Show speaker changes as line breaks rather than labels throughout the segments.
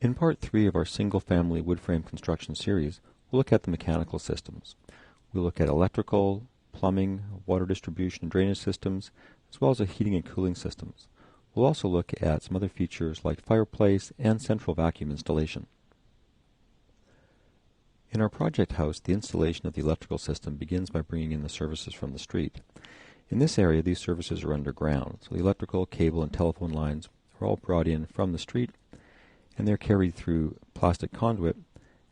In Part 3 of our single-family wood frame construction series, we'll look at the mechanical systems. We'll look at electrical, plumbing, water distribution and drainage systems, as well as the heating and cooling systems. We'll also look at some other features like fireplace and central vacuum installation. In our project house, the installation of the electrical system begins by bringing in the services from the street. In this area, these services are underground, so the electrical, cable, and telephone lines are all brought in from the street, and they're carried through plastic conduit,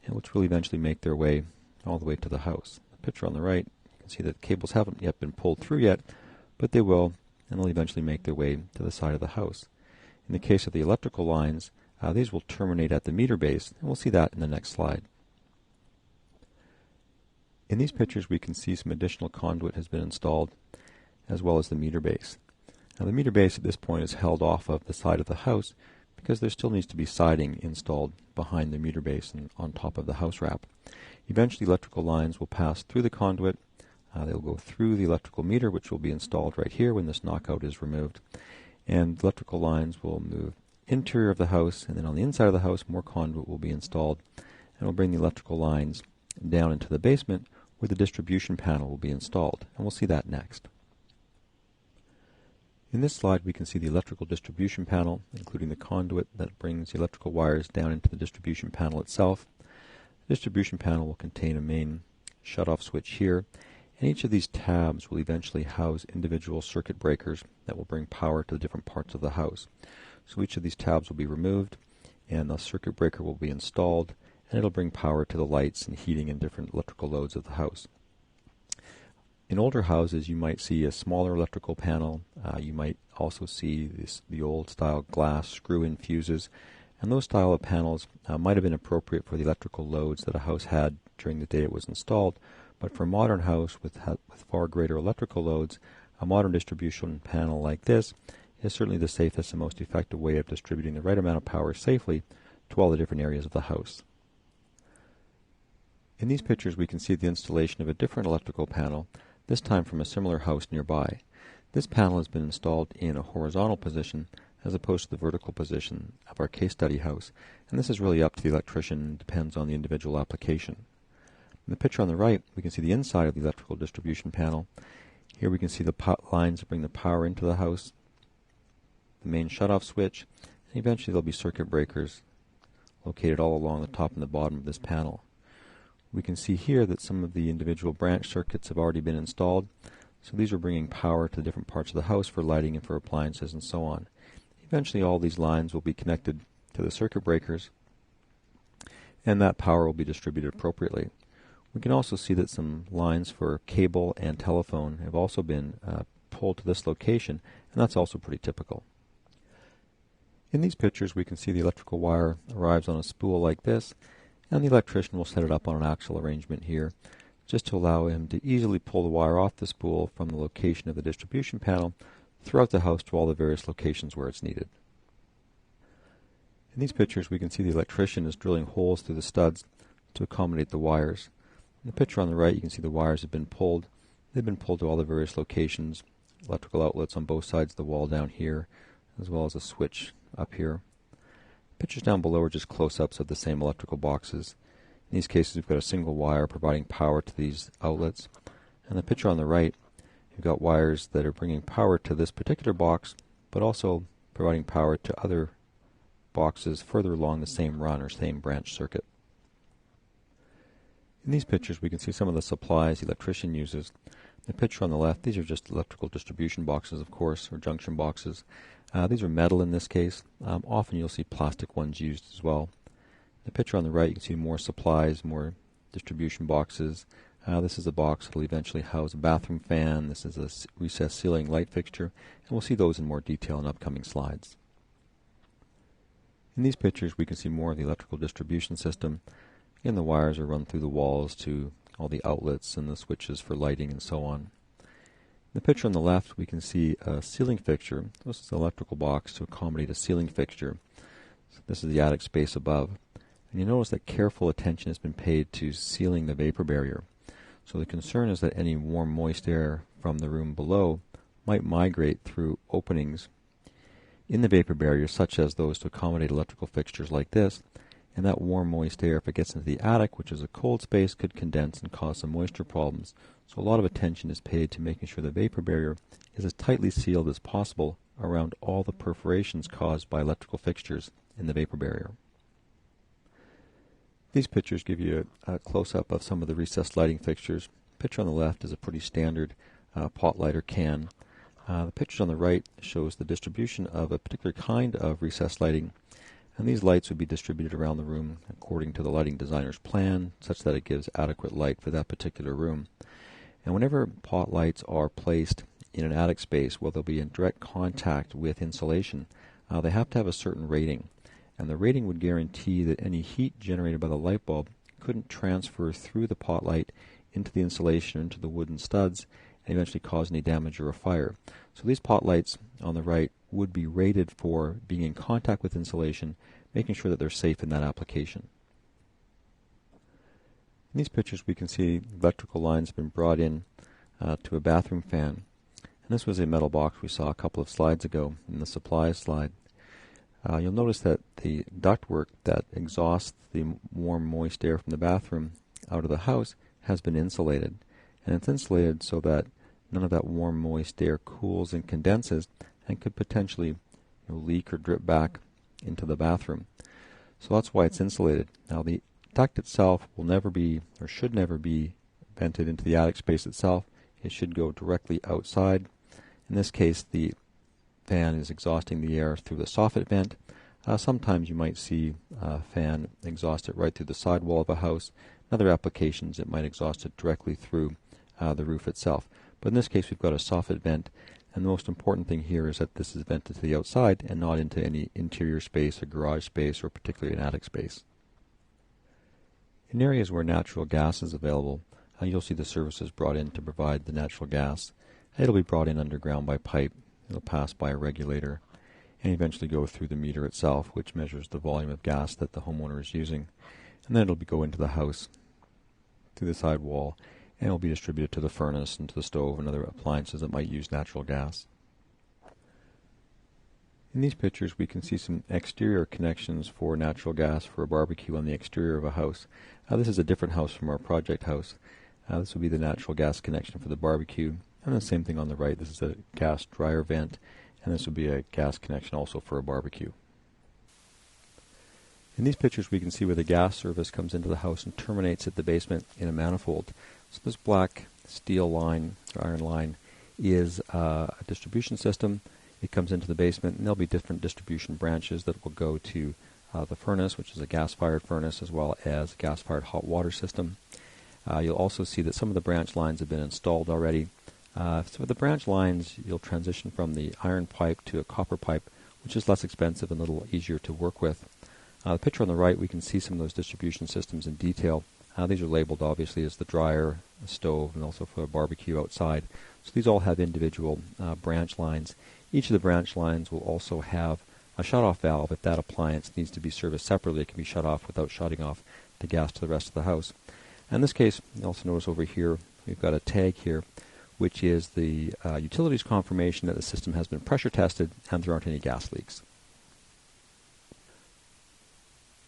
which will eventually make their way all the way to the house. The picture on the right, you can see that the cables haven't yet been pulled through yet, but they will, and they'll eventually make their way to the side of the house. In the case of the electrical lines, these will terminate at the meter base, and we'll see that in the next slide. In these pictures, we can see some additional conduit has been installed, as well as the meter base. Now, the meter base at this point is held off of the side of the house because there still needs to be siding installed behind the meter base and on top of the house wrap. Eventually, electrical lines will pass through the conduit. They'll go through the electrical meter, which will be installed right here when this knockout is removed. And electrical lines will move interior of the house, and then on the inside of the house, more conduit will be installed, and we'll bring the electrical lines down into the basement where the distribution panel will be installed, and we'll see that next. In this slide, we can see the electrical distribution panel, including the conduit that brings the electrical wires down into the distribution panel itself. The distribution panel will contain a main shutoff switch here, and each of these tabs will eventually house individual circuit breakers that will bring power to the different parts of the house. So each of these tabs will be removed, and the circuit breaker will be installed, and it'll bring power to the lights and heating and different electrical loads of the house. In older houses, you might see a smaller electrical panel. You might also see the old style glass screw-in fuses, and those style of panels might have been appropriate for the electrical loads that a house had during the day it was installed, but for a modern house with far greater electrical loads, a modern distribution panel like this is certainly the safest and most effective way of distributing the right amount of power safely to all the different areas of the house. In these pictures, we can see the installation of a different electrical panel, this time from a similar house nearby. This panel has been installed in a horizontal position as opposed to the vertical position of our case study house, and this is really up to the electrician and depends on the individual application. In the picture on the right, we can see the inside of the electrical distribution panel. Here we can see the lines that bring the power into the house, the main shutoff switch, and eventually there'll be circuit breakers located all along the top and the bottom of this panel. We can see here that some of the individual branch circuits have already been installed, so these are bringing power to different parts of the house for lighting and for appliances and so on. Eventually all these lines will be connected to the circuit breakers, and that power will be distributed appropriately. We can also see that some lines for cable and telephone have also been pulled to this location, and that's also pretty typical. In these pictures, we can see the electrical wire arrives on a spool like this, and the electrician will set it up on an axle arrangement here, just to allow him to easily pull the wire off the spool from the location of the distribution panel throughout the house to all the various locations where it's needed. In these pictures, we can see the electrician is drilling holes through the studs to accommodate the wires. In the picture on the right, you can see the wires have been pulled. They've been pulled to all the various locations, electrical outlets on both sides of the wall down here, as well as a switch up here. Pictures down below are just close-ups of the same electrical boxes. In these cases, we've got a single wire providing power to these outlets. And the picture on the right, you've got wires that are bringing power to this particular box, but also providing power to other boxes further along the same run or same branch circuit. In these pictures, we can see some of the supplies the electrician uses. The picture on the left, these are just electrical distribution boxes, of course, or junction boxes. These are metal in this case. Often you'll see plastic ones used as well. The picture on the right, you can see more supplies, more distribution boxes. This is a box that will eventually house a bathroom fan. This is a recessed ceiling light fixture, and we'll see those in more detail in upcoming slides. In these pictures, we can see more of the electrical distribution system. Again, the wires are run through the walls to all the outlets and the switches for lighting and so on. In the picture on the left, we can see a ceiling fixture. This is an electrical box to accommodate a ceiling fixture. So this is the attic space above. And you notice that careful attention has been paid to sealing the vapor barrier. So the concern is that any warm, moist air from the room below might migrate through openings in the vapor barrier, such as those to accommodate electrical fixtures like this, and that warm, moist air, if it gets into the attic, which is a cold space, could condense and cause some moisture problems. So a lot of attention is paid to making sure the vapor barrier is as tightly sealed as possible around all the perforations caused by electrical fixtures in the vapor barrier. These pictures give you a close-up of some of the recessed lighting fixtures. The picture on the left is a pretty standard pot lighter can. The picture on the right shows the distribution of a particular kind of recessed lighting, and these lights would be distributed around the room according to the lighting designer's plan, such that it gives adequate light for that particular room. And whenever pot lights are placed in an attic space, well, they'll be in direct contact with insulation. They have to have a certain rating, and the rating would guarantee that any heat generated by the light bulb couldn't transfer through the pot light into the insulation or into the wooden studs and eventually cause any damage or a fire. So these pot lights on the right would be rated for being in contact with insulation, making sure that they're safe in that application. In these pictures we can see electrical lines have been brought in to a bathroom fan. And this was a metal box we saw a couple of slides ago in the supplies slide. You'll notice that the ductwork that exhausts the warm, moist air from the bathroom out of the house has been insulated. And it's insulated so that none of that warm, moist air cools and condenses and could potentially leak or drip back into the bathroom. So that's why it's insulated. Now the duct itself will never be, or should never be, vented into the attic space itself. It should go directly outside. In this case, the fan is exhausting the air through the soffit vent. Sometimes you might see a fan exhaust it right through the sidewall of a house. In other applications, it might exhaust it directly through the roof itself. But in this case, we've got a soffit vent, and the most important thing here is that this is vented to the outside and not into any interior space or garage space or particularly an attic space. In areas where natural gas is available, you'll see the services brought in to provide the natural gas. It'll be brought in underground by pipe. It'll pass by a regulator and eventually go through the meter itself, which measures the volume of gas that the homeowner is using. And then it'll go into the house through the side wall, and it'll be distributed to the furnace and to the stove and other appliances that might use natural gas. In these pictures we can see some exterior connections for natural gas for a barbecue on the exterior of a house. This is a different house from our project house. This will be the natural gas connection for the barbecue. And the same thing on the right. This is a gas dryer vent, and this would be a gas connection also for a barbecue. In these pictures we can see where the gas service comes into the house and terminates at the basement in a manifold. So this black steel line, or iron line, is a distribution system. It comes into the basement, and there'll be different distribution branches that will go to the furnace, which is a gas-fired furnace, as well as a gas-fired hot water system. You'll also see that some of the branch lines have been installed already. So with the branch lines, you'll transition from the iron pipe to a copper pipe, which is less expensive and a little easier to work with. The picture on the right, we can see some of those distribution systems in detail. These are labeled obviously as the dryer, the stove, and also for a barbecue outside. So these all have individual branch lines. Each of the branch lines will also have a shut-off valve. If that appliance needs to be serviced separately, it can be shut off without shutting off the gas to the rest of the house. In this case, you also notice over here, we've got a tag here, which is the utilities confirmation that the system has been pressure tested and there aren't any gas leaks.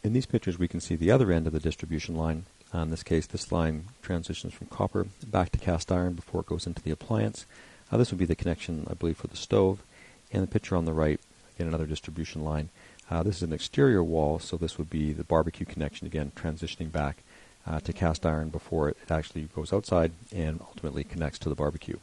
In these pictures we can see the other end of the distribution line. In this case, this line transitions from copper back to cast iron before it goes into the appliance. This would be the connection, I believe, for the stove. And the picture on the right, again, another distribution line. This is an exterior wall, so this would be the barbecue connection, again, transitioning back to cast iron before it actually goes outside and ultimately connects to the barbecue.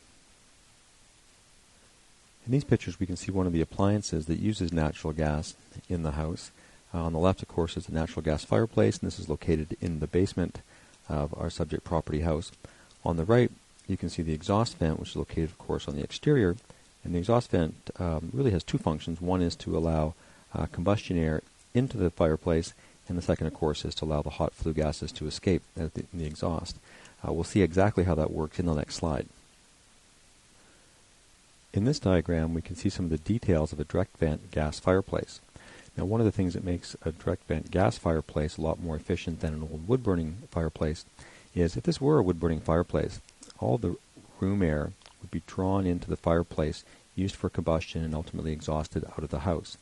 In these pictures we can see one of the appliances that uses natural gas in the house. On the left, of course, is the natural gas fireplace, and this is located in the basement of our subject property house. On the right, you can see the exhaust vent, which is located, of course, on the exterior. And the exhaust vent really has two functions. One is to allow combustion air into the fireplace, and the second, of course, is to allow the hot flue gases to escape in the exhaust. We'll see exactly how that works in the next slide. In this diagram, we can see some of the details of a direct vent gas fireplace. Now, one of the things that makes a direct vent gas fireplace a lot more efficient than an old wood-burning fireplace is if this were a wood-burning fireplace, all the room air would be drawn into the fireplace used for combustion and ultimately exhausted out of the house.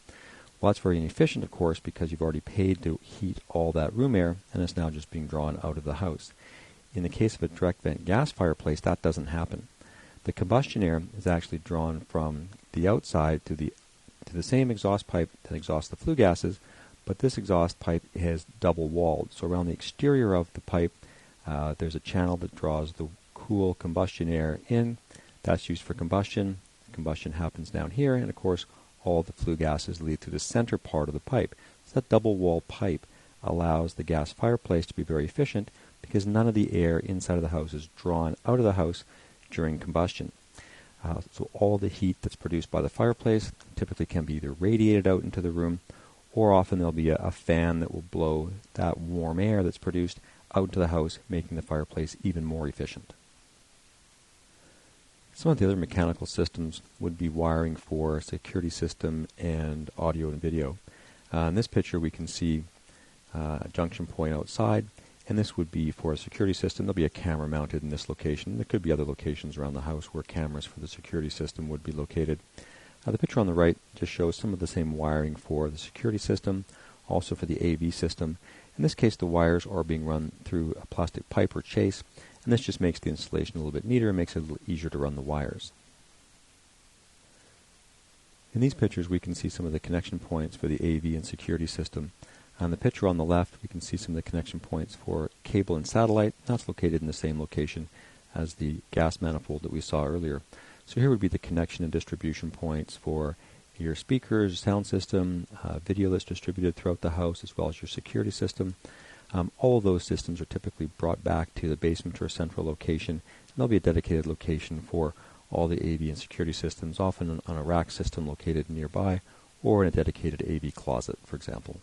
Well, that's very inefficient, of course, because you've already paid to heat all that room air, and it's now just being drawn out of the house. In the case of a direct vent gas fireplace, that doesn't happen. The combustion air is actually drawn from the outside to the same exhaust pipe that exhausts the flue gases, but this exhaust pipe is double-walled. So around the exterior of the pipe, there's a channel that draws the cool combustion air in. That's used for combustion. Combustion happens down here, and of course, all the flue gases lead to the center part of the pipe. So that double-walled pipe allows the gas fireplace to be very efficient because none of the air inside of the house is drawn out of the house during combustion. So all the heat that's produced by the fireplace typically can be either radiated out into the room, or often there'll be a fan that will blow that warm air that's produced out into the house, making the fireplace even more efficient. Some of the other mechanical systems would be wiring for security system and audio and video. In this picture we can see a junction point outside, and this would be for a security system. There'll be a camera mounted in this location. There could be other locations around the house where cameras for the security system would be located. The picture on the right just shows some of the same wiring for the security system, also for the AV system. In this case, the wires are being run through a plastic pipe or chase, and this just makes the installation a little bit neater and makes it a little easier to run the wires. In these pictures, we can see some of the connection points for the AV and security system. On the picture on the left, we can see some of the connection points for cable and satellite. That's located in the same location as the gas manifold that we saw earlier. So here would be the connection and distribution points for your speakers, sound system, video that's distributed throughout the house, as well as your security system. All of those systems are typically brought back to the basement or central location, and there'll be a dedicated location for all the AV and security systems, often on a rack system located nearby, or in a dedicated AV closet, for example.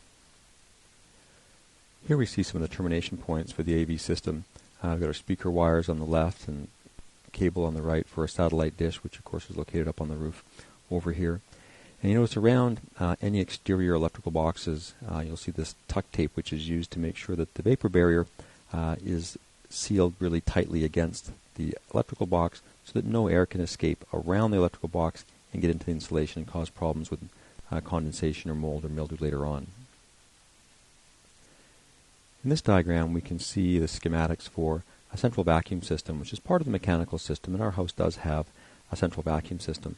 Here we see some of the termination points for the AV system. We've got our speaker wires on the left and cable on the right for a satellite dish, which of course is located up on the roof over here. And you notice around any exterior electrical boxes, you'll see this tuck tape, which is used to make sure that the vapor barrier is sealed really tightly against the electrical box so that no air can escape around the electrical box and get into the insulation and cause problems with condensation or mold or mildew later on. In this diagram, we can see the schematics for a central vacuum system, which is part of the mechanical system, and our house does have a central vacuum system.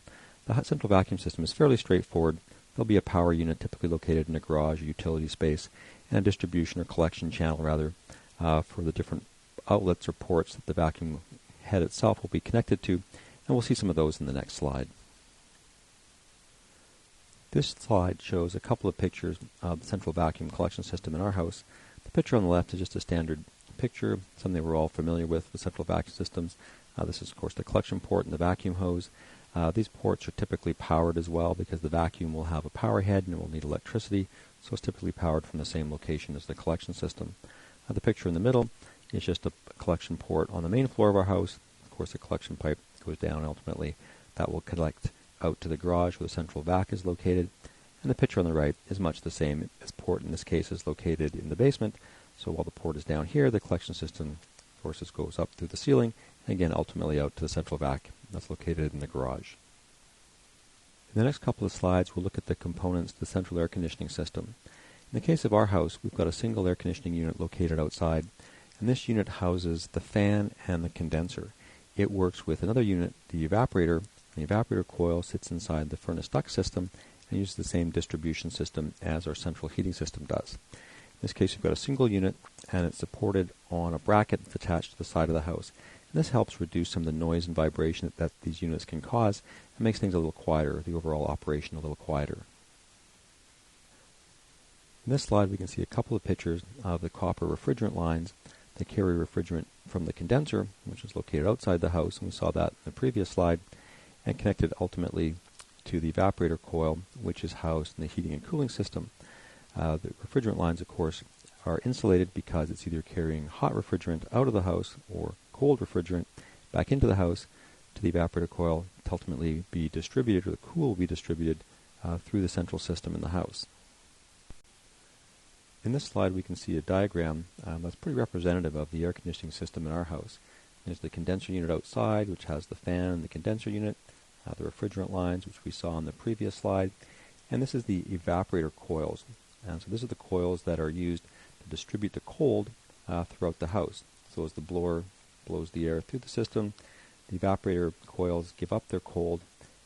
The central vacuum system is fairly straightforward. There'll be a power unit typically located in a garage or utility space, and a distribution or collection channel, rather, for the different outlets or ports that the vacuum head itself will be connected to, and we'll see some of those in the next slide. This slide shows a couple of pictures of the central vacuum collection system in our house. The picture on the left is just a standard picture, something we're all familiar with central vacuum systems. This is, of course, the collection port and the vacuum hose. These ports are typically powered as well because the vacuum will have a power head and it will need electricity, so it's typically powered from the same location as the collection system. The picture in the middle is just a collection port on the main floor of our house. Of course, the collection pipe goes down, and ultimately that will collect out to the garage where the central vac is located. And the picture on the right is much the same. This port in this case is located in the basement, so while the port is down here, the collection system, of course, goes up through the ceiling, and again, ultimately out to the central vac that's located in the garage. In the next couple of slides, we'll look at the components of the central air conditioning system. In the case of our house, we've got a single air conditioning unit located outside, and this unit houses the fan and the condenser. It works with another unit, the evaporator. The evaporator coil sits inside the furnace duct system and uses the same distribution system as our central heating system does. In this case, we've got a single unit, and it's supported on a bracket that's attached to the side of the house. And this helps reduce some of the noise and vibration that these units can cause and makes things a little quieter, the overall operation a little quieter. In this slide, we can see a couple of pictures of the copper refrigerant lines that carry refrigerant from the condenser, which is located outside the house, and we saw that in the previous slide, and connected ultimately to the evaporator coil, which is housed in the heating and cooling system. The refrigerant lines, of course, are insulated because it's either carrying hot refrigerant out of the house or cold refrigerant back into the house to the evaporator coil to ultimately be distributed, or the cool will be distributed through the central system in the house. In this slide, we can see a diagram that's pretty representative of the air conditioning system in our house. There's the condenser unit outside, which has the fan and the condenser unit. the refrigerant lines, which we saw on the previous slide, and this is the evaporator coils. And so this is the coils that are used to distribute the cold throughout the house. So as the blower blows the air through the system, the evaporator coils give up their cold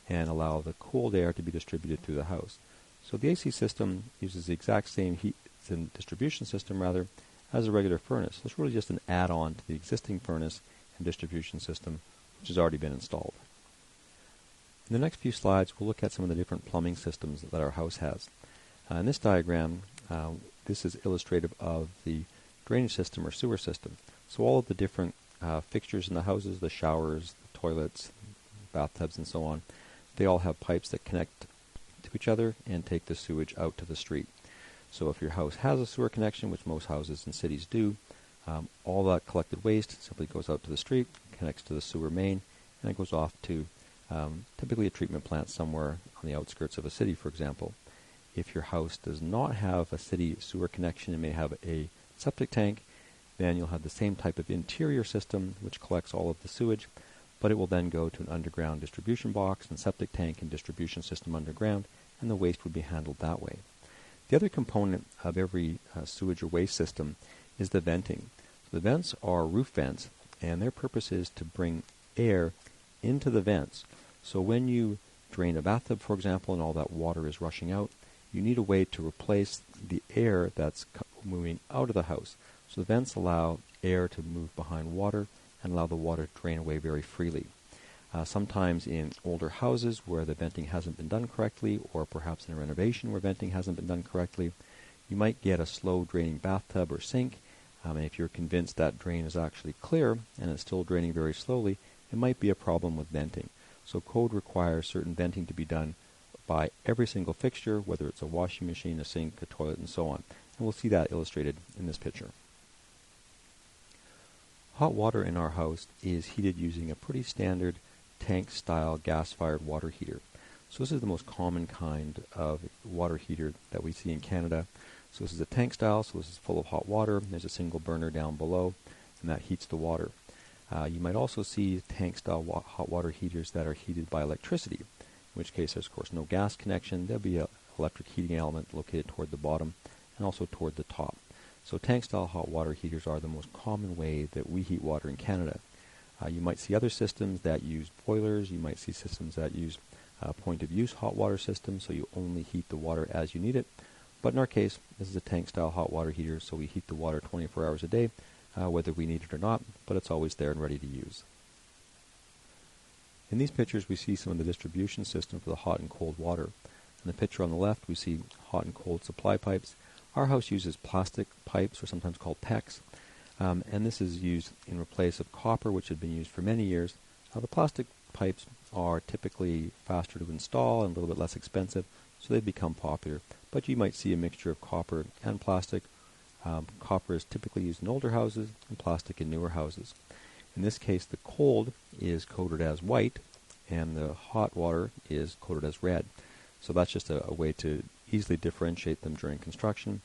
and allow the cooled air to be distributed through the house. So the AC system uses the exact same heat and distribution system as a regular furnace. So it's really just an add-on to the existing furnace and distribution system which has already been installed. In the next few slides, we'll look at some of the different plumbing systems that our house has. In this diagram, this is illustrative of the drainage system or sewer system. So all of the different fixtures in the houses, the showers, the toilets, bathtubs, and so on, they all have pipes that connect to each other and take the sewage out to the street. So if your house has a sewer connection, which most houses and cities do, all that collected waste simply goes out to the street, connects to the sewer main, and it goes off to typically a treatment plant somewhere on the outskirts of a city, for example. If your house does not have a city sewer connection and may have a septic tank, then you'll have the same type of interior system which collects all of the sewage, but it will then go to an underground distribution box and septic tank and distribution system underground, and the waste would be handled that way. The other component of every sewage or waste system is the venting. The vents are roof vents, and their purpose is to bring air into the vents. So when you drain a bathtub, for example, and all that water is rushing out, you need a way to replace the air that's moving out of the house. So the vents allow air to move behind water and allow the water to drain away very freely. Sometimes in older houses where the venting hasn't been done correctly, or perhaps in a renovation where venting hasn't been done correctly, you might get a slow draining bathtub or sink, and if you're convinced that drain is actually clear and it's still draining very slowly, it might be a problem with venting. So code requires certain venting to be done by every single fixture, whether it's a washing machine, a sink, a toilet, and so on. And we'll see that illustrated in this picture. Hot water in our house is heated using a pretty standard tank-style gas-fired water heater. So this is the most common kind of water heater that we see in Canada. So this is a tank style, so this is full of hot water. There's a single burner down below, and that heats the water. You might also see tank-style hot water heaters that are heated by electricity, in which case there's, of course, no gas connection. There'll be an electric heating element located toward the bottom and also toward the top. So tank-style hot water heaters are the most common way that we heat water in Canada. You might see other systems that use boilers. You might see systems that use point-of-use hot water systems, so you only heat the water as you need it. But in our case, this is a tank-style hot water heater, so we heat the water 24 hours a day, whether we need it or not, but it's always there and ready to use. In these pictures, we see some of the distribution system for the hot and cold water. In the picture on the left, we see hot and cold supply pipes. Our house uses plastic pipes, or sometimes called PEX, and this is used in place of copper, which had been used for many years. The plastic pipes are typically faster to install and a little bit less expensive, so they've become popular. But you might see a mixture of copper and plastic. Copper is typically used in older houses and plastic in newer houses. In this case, the cold is coded as white, and the hot water is coded as red. So that's just a way to easily differentiate them during construction.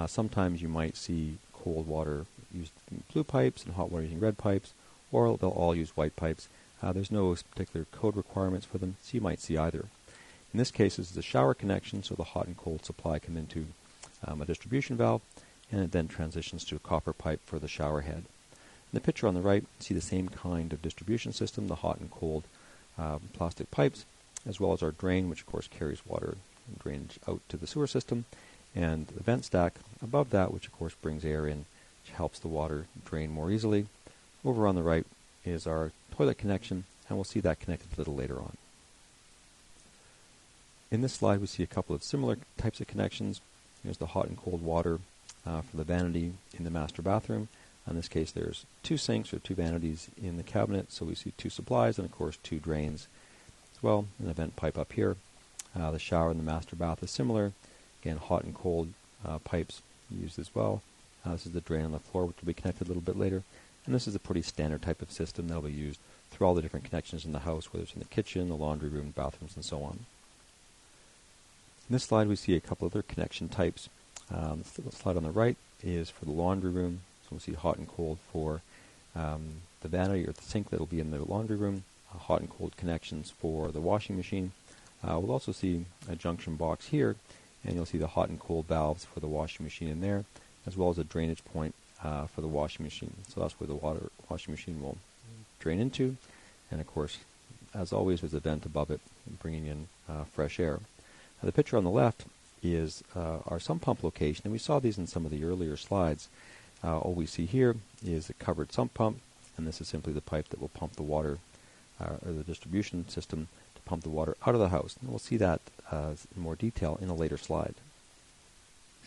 Sometimes you might see cold water used in blue pipes and hot water using red pipes, or they'll all use white pipes. There's no particular code requirements for them, so you might see either. In this case, this is a shower connection, so the hot and cold supply come into a distribution valve, and it then transitions to a copper pipe for the shower head. In the picture on the right, you see the same kind of distribution system, the hot and cold plastic pipes, as well as our drain, which of course carries water and drainage out to the sewer system, and the vent stack above that, which of course brings air in, which helps the water drain more easily. Over on the right is our toilet connection, and we'll see that connected a little later on. In this slide, we see a couple of similar types of connections. Here's the hot and cold water for the vanity in the master bathroom. In this case, there's two sinks or two vanities in the cabinet, so we see two supplies and, of course, two drains as well, and a vent pipe up here. The shower in the master bath is similar. Again, hot and cold pipes used as well. This is the drain on the floor, which will be connected a little bit later. And this is a pretty standard type of system that will be used through all the different connections in the house, whether it's in the kitchen, the laundry room, bathrooms, and so on. In this slide, we see a couple other connection types. The slide on the right is for the laundry room. So we'll see hot and cold for the vanity or the sink that will be in the laundry room. hot and cold connections for the washing machine. We'll also see a junction box here, and you'll see the hot and cold valves for the washing machine in there, as well as a drainage point for the washing machine. So that's where the washing machine will drain into, and of course, as always, there's a vent above it bringing in fresh air. Now, the picture on the left is our sump pump location, and we saw these in some of the earlier slides. All we see here is a covered sump pump, and this is simply the pipe that will pump the water, or the distribution system to pump the water out of the house. And we'll see that in more detail in a later slide.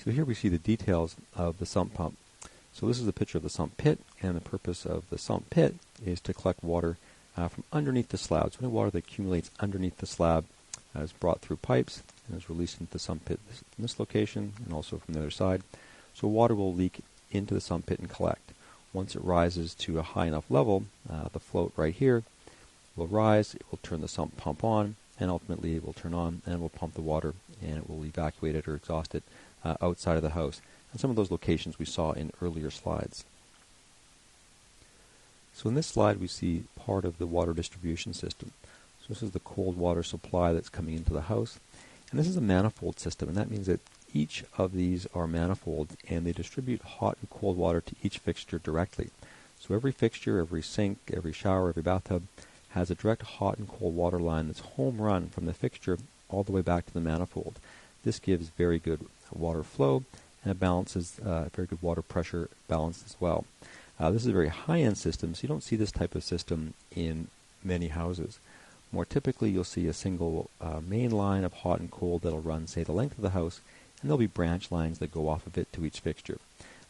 So here we see the details of the sump pump. So this is a picture of the sump pit, and the purpose of the sump pit is to collect water from underneath the slab. So any water that accumulates underneath the slab is brought through pipes and is released into the sump pit in this location and also from the other side. So water will leak into the sump pit and collect. Once it rises to a high enough level, the float right here will rise, it will turn the sump pump on, and ultimately it will turn on and it will pump the water, and it will evacuate it or exhaust it outside of the house. And some of those locations we saw in earlier slides. So in this slide we see part of the water distribution system. So this is the cold water supply that's coming into the house. And this is a manifold system, and that means that each of these are manifold, and they distribute hot and cold water to each fixture directly. So every fixture, every sink, every shower, every bathtub has a direct hot and cold water line that's home run from the fixture all the way back to the manifold. This gives very good water flow, and it balances very good water pressure balance as well. This is a very high-end system, so you don't see this type of system in many houses. More typically, you'll see a single main line of hot and cold that'll run, say, the length of the house, and there'll be branch lines that go off of it to each fixture.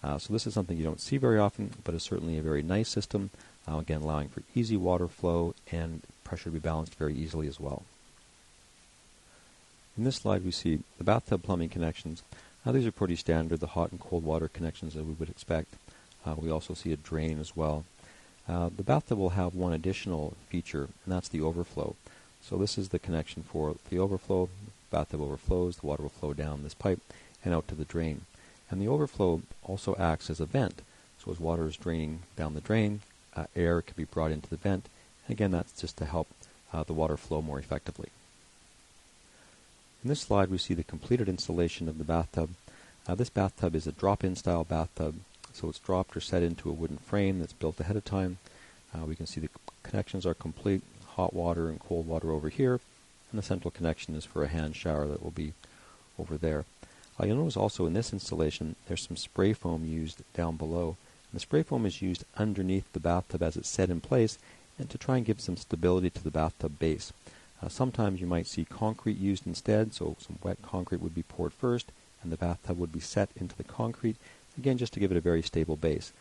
So this is something you don't see very often, but is certainly a very nice system, again allowing for easy water flow and pressure to be balanced very easily as well. In this slide we see the bathtub plumbing connections. These are pretty standard, the hot and cold water connections that we would expect. We also see a drain as well. The bathtub will have one additional feature, and that's the overflow. So this is the connection for the overflow. The bathtub overflows, the water will flow down this pipe and out to the drain. And the overflow also acts as a vent. So as water is draining down the drain, air can be brought into the vent. And again, that's just to help the water flow more effectively. In this slide, we see the completed installation of the bathtub. This bathtub is a drop-in style bathtub. So it's dropped or set into a wooden frame that's built ahead of time. We can see the connections are complete, hot water and cold water over here, and the central connection is for a hand shower that will be over there. You'll notice also in this installation there's some spray foam used down below. And the spray foam is used underneath the bathtub as it's set in place and to try and give some stability to the bathtub base. Sometimes you might see concrete used instead, so some wet concrete would be poured first and the bathtub would be set into the concrete, again just to give it a very stable base.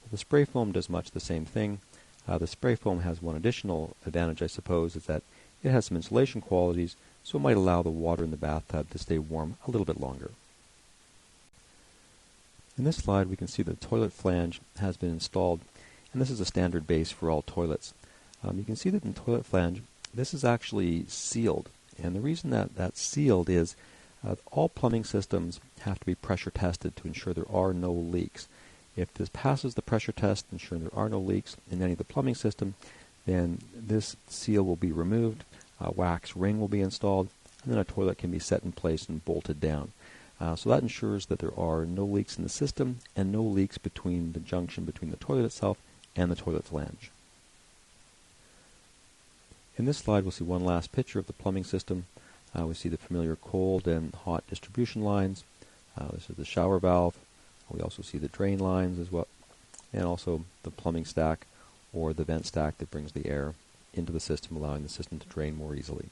The spray foam does much the same thing. The spray foam has one additional advantage, I suppose, is that it has some insulation qualities, so it might allow the water in the bathtub to stay warm a little bit longer. In this slide we can see the toilet flange has been installed, and this is a standard base for all toilets. You can see that in the toilet flange this is actually sealed, and the reason that that's sealed is all plumbing systems have to be pressure tested to ensure there are no leaks. If this passes the pressure test, ensuring there are no leaks in any of the plumbing system, then this seal will be removed, a wax ring will be installed, and then a toilet can be set in place and bolted down. So that ensures that there are no leaks in the system and no leaks between the junction between the toilet itself and the toilet flange. In this slide we'll see one last picture of the plumbing system. We see the familiar cold and hot distribution lines. This is the shower valve. We also see the drain lines as well, and also the plumbing stack or the vent stack that brings the air into the system, allowing the system to drain more easily.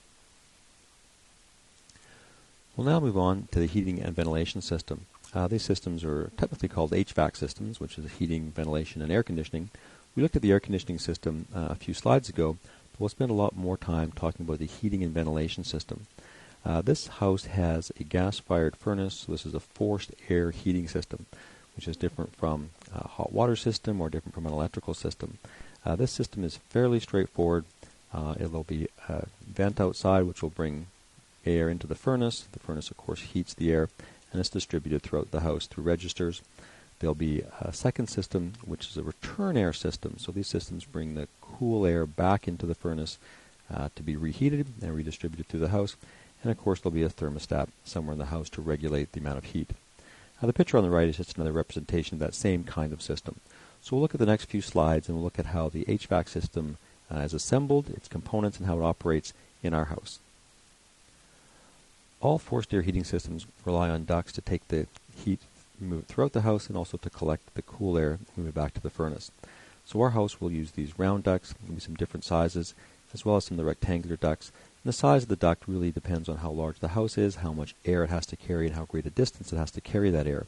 We'll now move on to the heating and ventilation system. These systems are technically called HVAC systems, which is heating, ventilation, and air conditioning. We looked at the air conditioning system a few slides ago, but we'll spend a lot more time talking about the heating and ventilation system. This house has a gas-fired furnace, so this is a forced air heating system, which is different from a hot water system or different from an electrical system. This system is fairly straightforward. It will be a vent outside which will bring air into the furnace. The furnace, of course, heats the air, and it's distributed throughout the house through registers. There'll be a second system, which is a return air system. So these systems bring the cool air back into the furnace to be reheated and redistributed through the house. And of course there'll be a thermostat somewhere in the house to regulate the amount of heat. The picture on the right is just another representation of that same kind of system. So we'll look at the next few slides and we'll look at how the HVAC system is assembled, its components, and how it operates in our house. All forced air heating systems rely on ducts to take the heat, move it throughout the house, and also to collect the cool air and move it back to the furnace. So our house will use these round ducts, there will be some different sizes, as well as some of the rectangular ducts. And the size of the duct really depends on how large the house is, how much air it has to carry, and how great a distance it has to carry that air.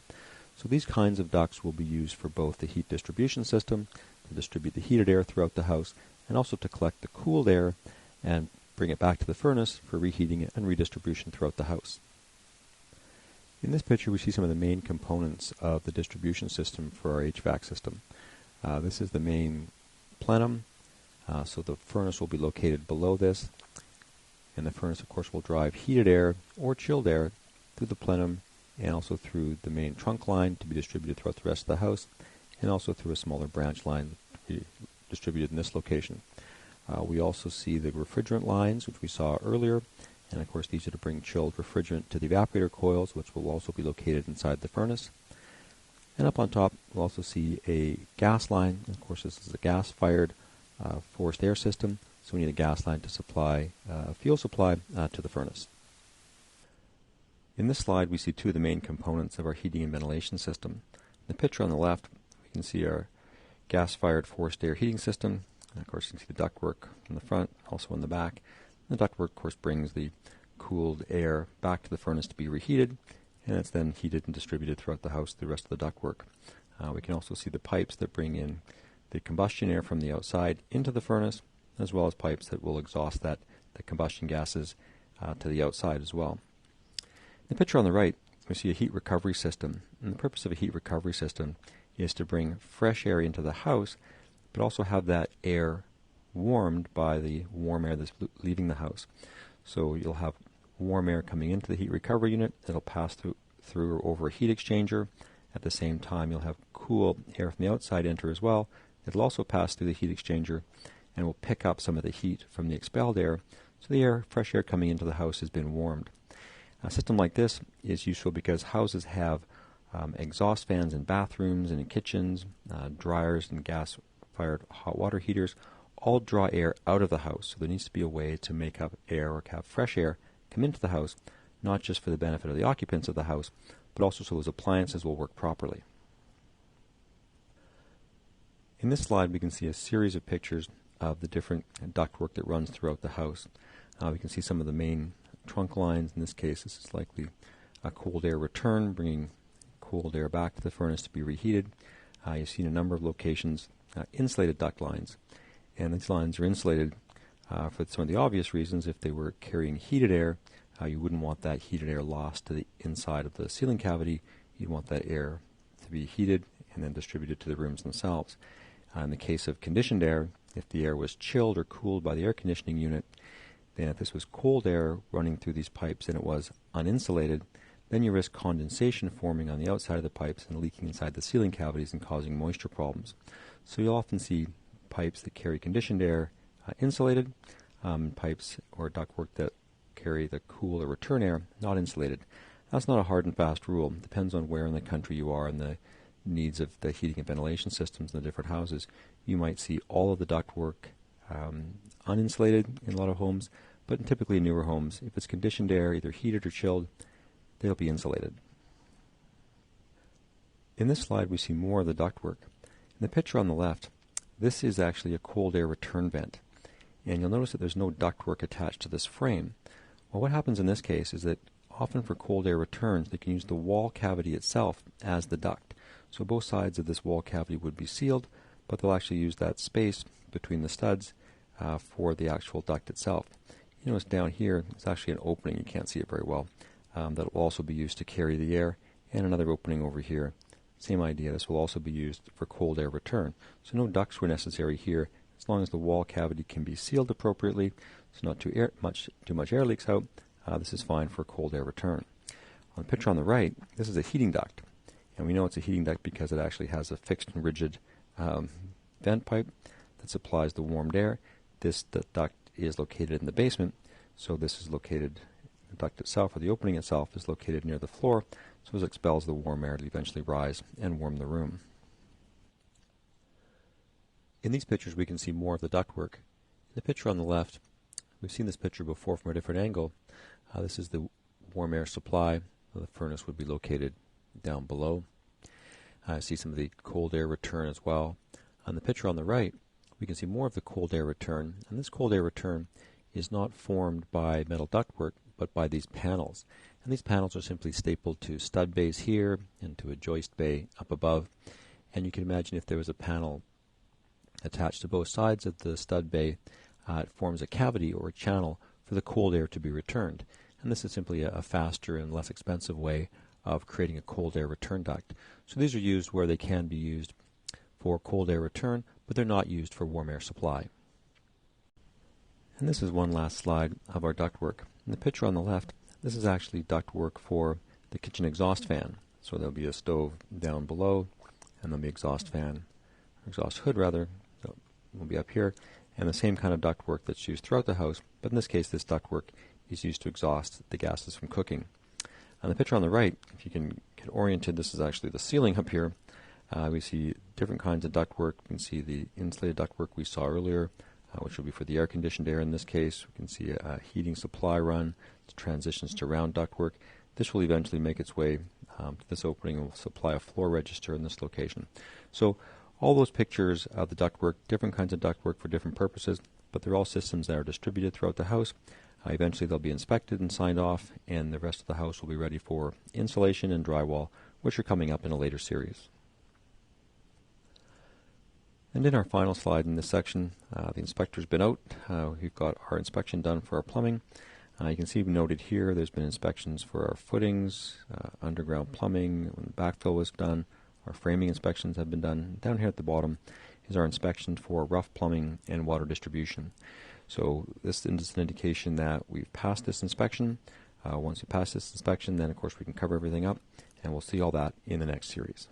So these kinds of ducts will be used for both the heat distribution system, to distribute the heated air throughout the house, and also to collect the cooled air and bring it back to the furnace for reheating and redistribution throughout the house. In this picture we see some of the main components of the distribution system for our HVAC system. This is the main plenum, so the furnace will be located below this, and the furnace of course will drive heated air or chilled air through the plenum and also through the main trunk line to be distributed throughout the rest of the house, and also through a smaller branch line to be distributed in this location. We also see the refrigerant lines, which we saw earlier, and of course these are to bring chilled refrigerant to the evaporator coils, which will also be located inside the furnace. And up on top we'll also see a gas line. Of course this is a gas-fired forced air system, so we need a gas line to supply fuel supply to the furnace. In this slide we see two of the main components of our heating and ventilation system. In the picture on the left we can see our gas-fired forced air heating system. And of course you can see the ductwork in the front, also in the back. The ductwork of course brings the cooled air back to the furnace to be reheated, and it's then heated and distributed throughout the house through the rest of the ductwork. We can also see the pipes that bring in the combustion air from the outside into the furnace, as well as pipes that will exhaust the combustion gases to the outside as well. In the picture on the right, we see a heat recovery system. And the purpose of a heat recovery system is to bring fresh air into the house, but also have that air warmed by the warm air that's leaving the house. So you'll have warm air coming into the heat recovery unit. It'll pass through or over a heat exchanger. At the same time, you'll have cool air from the outside enter as well. It'll also pass through the heat exchanger and will pick up some of the heat from the expelled air. So the fresh air coming into the house has been warmed. A system like this is useful because houses have exhaust fans in bathrooms and in kitchens, dryers and gas-fired hot water heaters all draw air out of the house. So there needs to be a way to make up air or have fresh air come into the house, not just for the benefit of the occupants of the house, but also so those appliances will work properly. In this slide we can see a series of pictures of the different ductwork that runs throughout the house. We can see some of the main trunk lines. In this case this is likely a cold air return, bringing cooled air back to the furnace to be reheated. You've seen a number of locations insulated duct lines, and these lines are insulated for some of the obvious reasons. If they were carrying heated air, you wouldn't want that heated air lost to the inside of the ceiling cavity. You'd want that air to be heated and then distributed to the rooms themselves. In the case of conditioned air, if the air was chilled or cooled by the air conditioning unit, then if this was cold air running through these pipes and it was uninsulated, then you risk condensation forming on the outside of the pipes and leaking inside the ceiling cavities and causing moisture problems. So you'll often see pipes that carry conditioned air insulated, pipes or ductwork that carry the cool or return air not insulated. That's not a hard and fast rule. It depends on where in the country you are and the needs of the heating and ventilation systems in the different houses. You might see all of the ductwork uninsulated in a lot of homes, but typically in newer homes, if it's conditioned air, either heated or chilled, they'll be insulated. In this slide we see more of the ductwork. In the picture on the left, this is actually a cold air return vent, and you'll notice that there's no ductwork attached to this frame. Well, what happens in this case is that often for cold air returns they can use the wall cavity itself as the duct. So both sides of this wall cavity would be sealed, but they'll actually use that space between the studs for the actual duct itself. You notice down here it's actually an opening, you can't see it very well, that will also be used to carry the air, and another opening over here. Same idea, this will also be used for cold air return. So no ducts were necessary here, as long as the wall cavity can be sealed appropriately, so not too much air leaks out. This is fine for cold air return. On the picture on the right, this is a heating duct, and we know it's a heating duct because it actually has a fixed and rigid vent pipe that supplies the warmed air. This duct is located in the basement, so this is located, the duct itself, or the opening itself, is located near the floor, so as it expels the warm air to eventually rise and warm the room. In these pictures we can see more of the ductwork. In the picture on the left, we've seen this picture before from a different angle. This is the warm air supply. The furnace would be located down below. I see some of the cold air return as well. On the picture on the right, we can see more of the cold air return, and this cold air return is not formed by metal ductwork, but by these panels. And these panels are simply stapled to stud bays here and to a joist bay up above. And you can imagine if there was a panel attached to both sides of the stud bay, it forms a cavity or a channel for the cold air to be returned. And this is simply a faster and less expensive way of creating a cold air return duct. So these are used where they can be used for cold air return, but they're not used for warm air supply. And this is one last slide of our ductwork. In the picture on the left, this is actually ductwork for the kitchen exhaust fan. So there'll be a stove down below, and there'll be exhaust fan, or exhaust hood rather, so will be up here, and the same kind of ductwork that's used throughout the house, but in this case this ductwork is used to exhaust the gases from cooking. On the picture on the right, if you can get oriented, this is actually the ceiling up here. We see different kinds of ductwork. We can see the insulated ductwork we saw earlier, which will be for the air-conditioned air in this case. We can see a heating supply run, transitions to round ductwork. This will eventually make its way to this opening and will supply a floor register in this location. So all those pictures of the ductwork, different kinds of ductwork for different purposes, but they're all systems that are distributed throughout the house. Eventually they'll be inspected and signed off, and the rest of the house will be ready for insulation and drywall, which are coming up in a later series. And in our final slide in this section, the inspector's been out. We've got our inspection done for our plumbing. You can see noted here there's been inspections for our footings, underground plumbing, when the backfill was done. Our framing inspections have been done. Down here at the bottom is our inspection for rough plumbing and water distribution. So this is an indication that we've passed this inspection. Once we pass this inspection, then of course we can cover everything up, and we'll see all that in the next series.